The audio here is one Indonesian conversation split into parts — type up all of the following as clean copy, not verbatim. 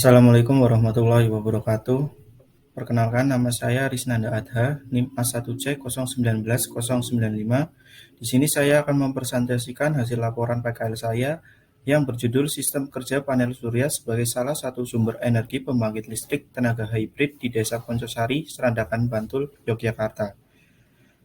Assalamualaikum warahmatullahi wabarakatuh. Perkenalkan, nama saya Risnanda Adha, NIM A1C091095. Di sini saya akan mempresentasikan hasil laporan PKL saya yang berjudul Sistem Kerja Panel Surya sebagai salah satu sumber energi pembangkit listrik tenaga hibrid di Desa Poncosari, Serandakan, Bantul, Yogyakarta.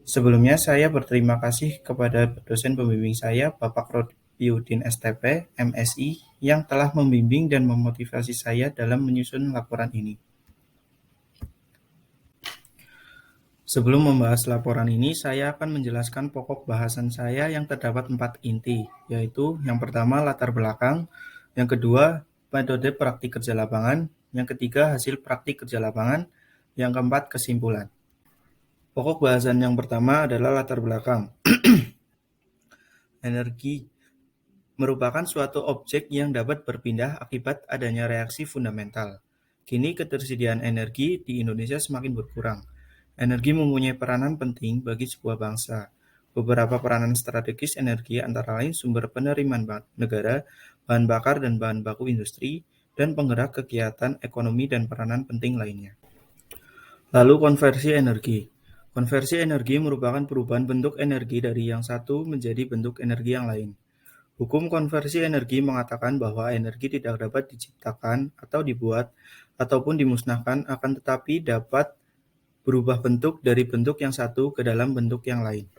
Sebelumnya saya berterima kasih kepada dosen pembimbing saya, Bapak Rodiudin STP, MSI, yang telah membimbing dan memotivasi saya dalam menyusun laporan ini. Sebelum membahas laporan ini, saya akan menjelaskan pokok bahasan saya yang terdapat 4 inti, yaitu yang pertama latar belakang, yang kedua metode praktik kerja lapangan, yang ketiga hasil praktik kerja lapangan, yang keempat kesimpulan. Pokok bahasan yang pertama adalah latar belakang. Energi merupakan suatu objek yang dapat berpindah akibat adanya reaksi fundamental. Kini ketersediaan energi di Indonesia semakin berkurang. Energi mempunyai peranan penting bagi sebuah bangsa. Beberapa peranan strategis energi antara lain sumber penerimaan negara, bahan bakar dan bahan baku industri, dan penggerak kegiatan ekonomi dan peranan penting lainnya. Lalu konversi energi. Konversi energi merupakan perubahan bentuk energi dari yang satu menjadi bentuk energi yang lain. Hukum konversi energi mengatakan bahwa energi tidak dapat diciptakan atau dibuat ataupun dimusnahkan, akan tetapi dapat berubah bentuk dari bentuk yang satu ke dalam bentuk yang lain.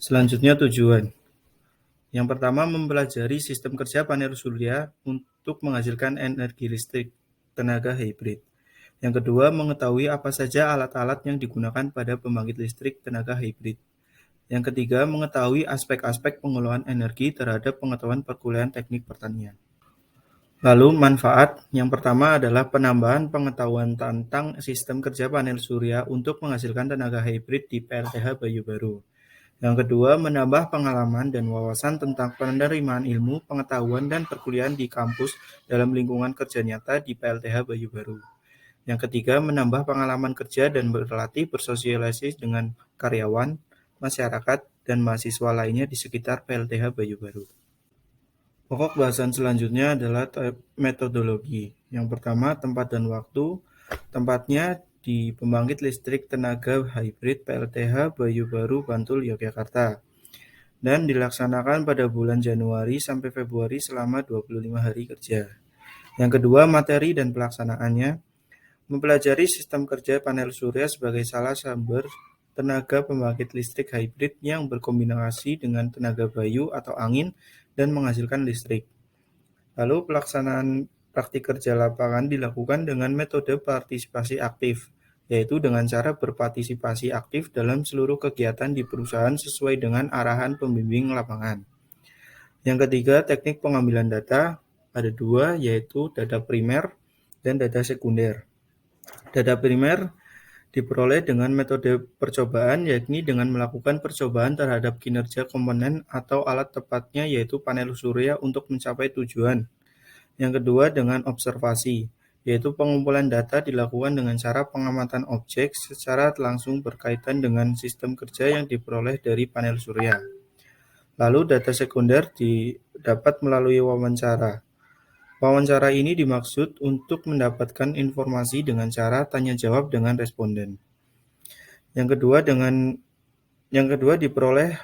Selanjutnya tujuan. Yang pertama, mempelajari sistem kerja panel surya untuk menghasilkan energi listrik tenaga hibrid. Yang kedua, mengetahui apa saja alat-alat yang digunakan pada pembangkit listrik tenaga hibrid. Yang ketiga, mengetahui aspek-aspek pengelolaan energi terhadap pengetahuan perkuliahan teknik pertanian. Lalu manfaat yang pertama adalah penambahan pengetahuan tentang sistem kerja panel surya untuk menghasilkan tenaga hibrid di PLTH Bayu Baru. Yang kedua, menambah pengalaman dan wawasan tentang penerimaan ilmu, pengetahuan, dan perkuliahan di kampus dalam lingkungan kerja nyata di PLTH Bayu Baru. Yang ketiga, menambah pengalaman kerja dan berlatih bersosialisasi dengan karyawan, masyarakat, dan mahasiswa lainnya di sekitar PLTH Bayu Baru. Pokok bahasan selanjutnya adalah metodologi. Yang pertama, tempat dan waktu. Tempatnya di pembangkit listrik tenaga hibrid PLTH Bayu Baru, Bantul, Yogyakarta. Dan dilaksanakan pada bulan Januari sampai Februari selama 25 hari kerja. Yang kedua, materi dan pelaksanaannya. Mempelajari sistem kerja panel surya sebagai salah sumber tenaga pembangkit listrik hibrid yang berkombinasi dengan tenaga bayu atau angin dan menghasilkan listrik. Lalu pelaksanaan praktik kerja lapangan dilakukan dengan metode partisipasi aktif, yaitu dengan cara berpartisipasi aktif dalam seluruh kegiatan di perusahaan sesuai dengan arahan pembimbing lapangan. Yang ketiga, teknik pengambilan data. Ada dua, yaitu data primer dan data sekunder. Data primer diperoleh dengan metode percobaan, yakni dengan melakukan percobaan terhadap kinerja komponen atau alat, tepatnya yaitu panel surya untuk mencapai tujuan. Yang kedua, dengan observasi, yaitu pengumpulan data dilakukan dengan cara pengamatan objek secara langsung berkaitan dengan sistem kerja yang diperoleh dari panel surya. Lalu data sekunder didapat melalui wawancara. Wawancara ini dimaksud untuk mendapatkan informasi dengan cara tanya jawab dengan responden. Yang kedua diperoleh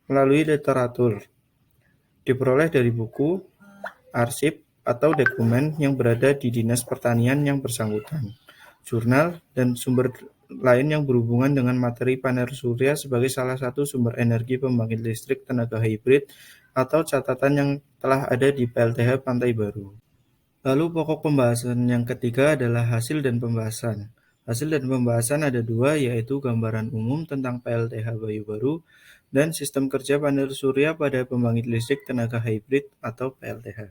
melalui literatur. Diperoleh dari buku, arsip, atau dokumen yang berada di Dinas Pertanian yang bersangkutan, jurnal, dan sumber lain yang berhubungan dengan materi panel surya sebagai salah satu sumber energi pembangkit listrik tenaga hibrid atau catatan yang telah ada di PLTH Pantai Baru. Lalu pokok pembahasan yang ketiga adalah hasil dan pembahasan. Hasil dan pembahasan ada dua, yaitu gambaran umum tentang PLTH Bayu Baru dan sistem kerja panel surya pada pembangkit listrik tenaga hibrid atau PLTH.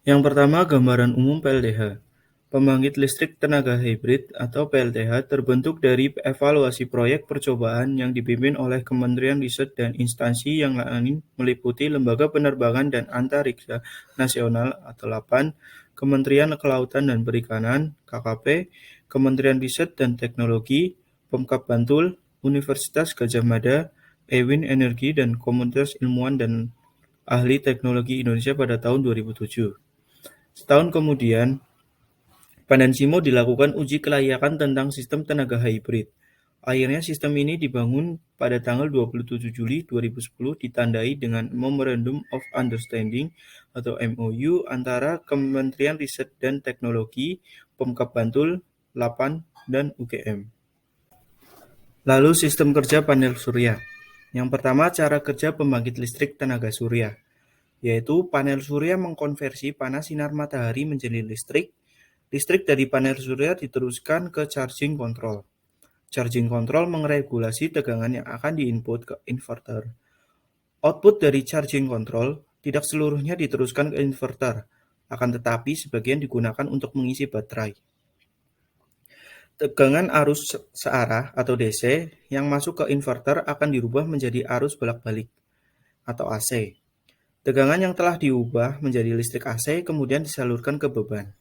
Yang pertama, gambaran umum PLTH. Pembangkit listrik tenaga hibrid atau PLTH terbentuk dari evaluasi proyek percobaan yang dipimpin oleh Kementerian Riset dan instansi yang lain meliputi Lembaga Penerbangan dan Antariksa Nasional atau LAPAN, Kementerian Kelautan dan Perikanan (KKP), Kementerian Riset dan Teknologi, Pemkab Bantul, Universitas Gadjah Mada, Ewin Energi dan komunitas ilmuwan dan Ahli Teknologi Indonesia pada tahun 2007. Setahun kemudian, Pandensimo dilakukan uji kelayakan tentang sistem tenaga hybrid. Akhirnya sistem ini dibangun pada tanggal 27 Juli 2010 ditandai dengan Memorandum of Understanding atau MOU antara Kementerian Riset dan Teknologi, Pemkab Bantul, Lapan, dan UGM. Lalu sistem kerja panel surya. Yang pertama, cara kerja pembangkit listrik tenaga surya, yaitu panel surya mengkonversi panas sinar matahari menjadi listrik. Listrik dari panel surya diteruskan ke charging control. Charging control meregulasi tegangan yang akan diinput ke inverter. Output dari charging control tidak seluruhnya diteruskan ke inverter, akan tetapi sebagian digunakan untuk mengisi baterai. Tegangan arus searah atau DC yang masuk ke inverter akan dirubah menjadi arus bolak-balik atau AC. Tegangan yang telah diubah menjadi listrik AC kemudian disalurkan ke beban.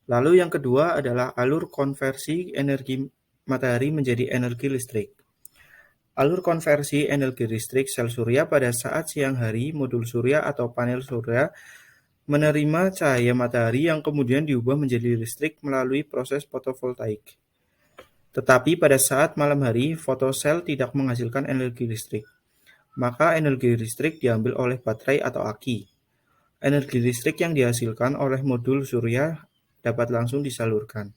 Lalu yang kedua adalah alur konversi energi matahari menjadi energi listrik. Alur konversi energi listrik sel surya pada saat siang hari, modul surya atau panel surya menerima cahaya matahari yang kemudian diubah menjadi listrik melalui proses fotovoltaik. Tetapi pada saat malam hari, fotosel tidak menghasilkan energi listrik. Maka energi listrik diambil oleh baterai atau aki. Energi listrik yang dihasilkan oleh modul surya dapat langsung disalurkan.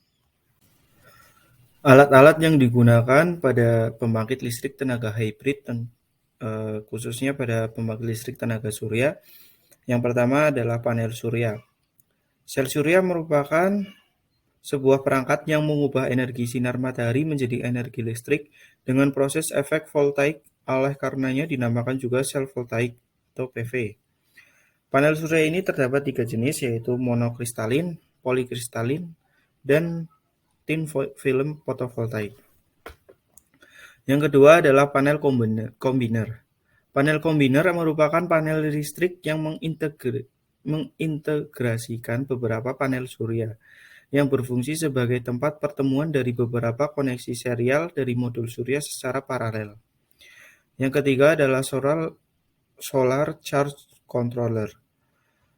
Alat-alat yang digunakan pada pembangkit listrik tenaga hybrid, khususnya pada pembangkit listrik tenaga surya, yang pertama adalah panel surya. Sel surya merupakan sebuah perangkat yang mengubah energi sinar matahari menjadi energi listrik dengan proses efek voltaik, oleh karenanya dinamakan juga sel voltaik atau PV. Panel surya ini terdapat 3 jenis, yaitu monokristalin, polikristalin, dan thin film fotovoltaik. Yang kedua adalah panel kombiner. Panel kombiner merupakan panel listrik yang mengintegrasikan beberapa panel surya yang berfungsi sebagai tempat pertemuan dari beberapa koneksi serial dari modul surya secara paralel. Yang ketiga adalah solar charge controller.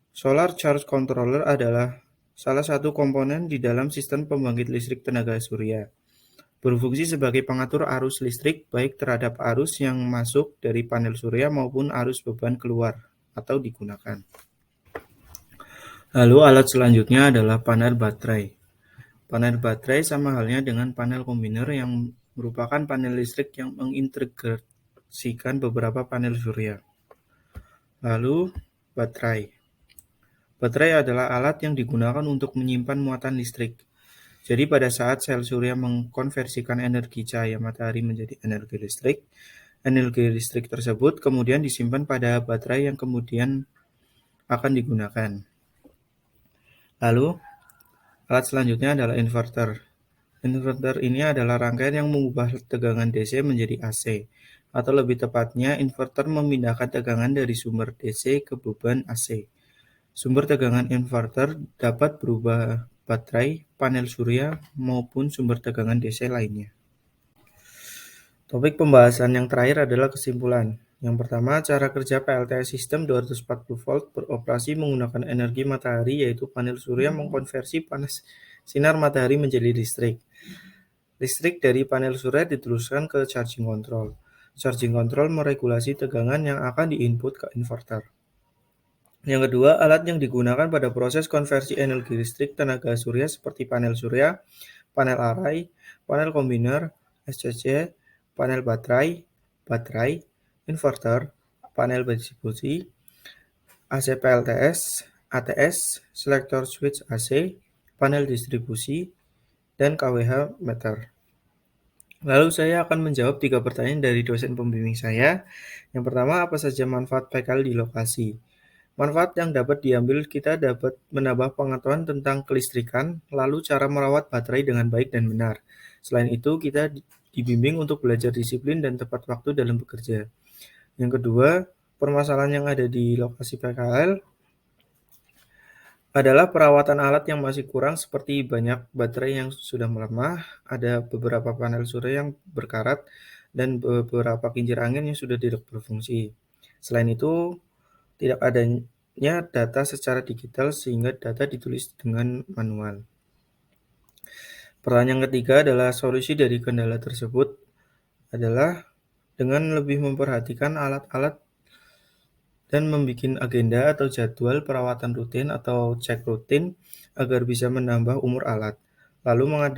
Solar charge controller adalah salah satu komponen di dalam sistem pembangkit listrik tenaga surya. Berfungsi sebagai pengatur arus listrik baik terhadap arus yang masuk dari panel surya maupun arus beban keluar atau digunakan. Lalu alat selanjutnya adalah panel baterai. Panel baterai sama halnya dengan panel kombiner yang merupakan panel listrik yang mengintegrasikan beberapa panel surya. Lalu baterai. Baterai adalah alat yang digunakan untuk menyimpan muatan listrik. Jadi pada saat sel surya mengkonversikan energi cahaya matahari menjadi energi listrik tersebut kemudian disimpan pada baterai yang kemudian akan digunakan. Lalu alat selanjutnya adalah inverter. Inverter ini adalah rangkaian yang mengubah tegangan DC menjadi AC, atau lebih tepatnya inverter memindahkan tegangan dari sumber DC ke beban AC. Sumber tegangan inverter dapat berubah baterai, panel surya, maupun sumber tegangan DC lainnya. Topik pembahasan yang terakhir adalah kesimpulan. Yang pertama, cara kerja PLTS sistem 240 volt beroperasi menggunakan energi matahari, yaitu panel surya mengkonversi panas sinar matahari menjadi listrik. Listrik dari panel surya diteruskan ke charging control. Charging control meregulasi tegangan yang akan diinput ke inverter. Yang kedua, alat yang digunakan pada proses konversi energi listrik tenaga surya seperti panel surya, panel array, panel kombiner, SCC, panel baterai, inverter, panel distribusi, AC PLTS, ATS, selector switch AC, panel distribusi, dan KWH meter. Lalu saya akan menjawab 3 pertanyaan dari dosen pembimbing saya. Yang pertama, apa saja manfaat PKL di lokasi? Manfaat yang dapat diambil, kita dapat menambah pengetahuan tentang kelistrikan, lalu cara merawat baterai dengan baik dan benar. Selain itu, kita dibimbing untuk belajar disiplin dan tepat waktu dalam bekerja. Yang kedua, permasalahan yang ada di lokasi PKL adalah perawatan alat yang masih kurang, seperti banyak baterai yang sudah melemah, ada beberapa panel surya yang berkarat, dan beberapa kincir angin yang sudah tidak berfungsi. Selain itu, tidak adanya data secara digital sehingga data ditulis dengan manual. Pertanyaan ketiga adalah solusi dari kendala tersebut adalah dengan lebih memperhatikan alat-alat dan membuat agenda atau jadwal perawatan rutin atau cek rutin agar bisa menambah umur alat. Lalu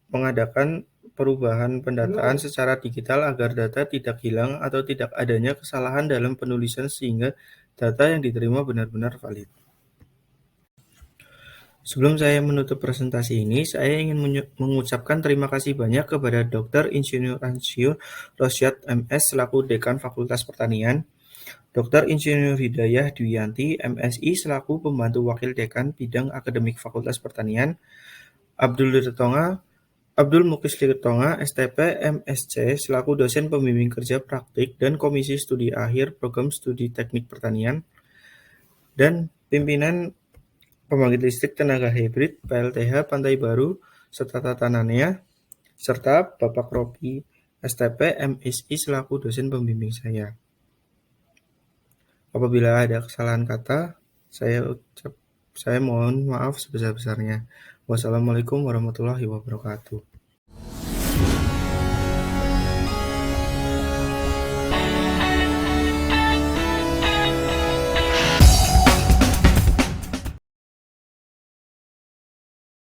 mengadakan perubahan pendataan secara digital agar data tidak hilang atau tidak adanya kesalahan dalam penulisan sehingga data yang diterima benar-benar valid. Sebelum saya menutup presentasi ini, saya ingin mengucapkan terima kasih banyak kepada Dr. Insinyur Ansyu Rosyad MS selaku Dekan Fakultas Pertanian, Dr. Insinyur Hidayah Dwiyanti MSI selaku Pembantu Wakil Dekan Bidang Akademik Fakultas Pertanian, Abdul Mukis Tirtonga STP MSc selaku Dosen Pembimbing Kerja Praktik dan Komisi Studi Akhir Program Studi Teknik Pertanian, dan pimpinan Pembangkit Listrik Tenaga Hibrid PLTH Pantai Baru serta tatanannya, serta Bapak Robi STP MSI selaku dosen pembimbing saya. Apabila ada kesalahan kata, saya mohon maaf sebesar-besarnya. Wassalamualaikum warahmatullahi wabarakatuh.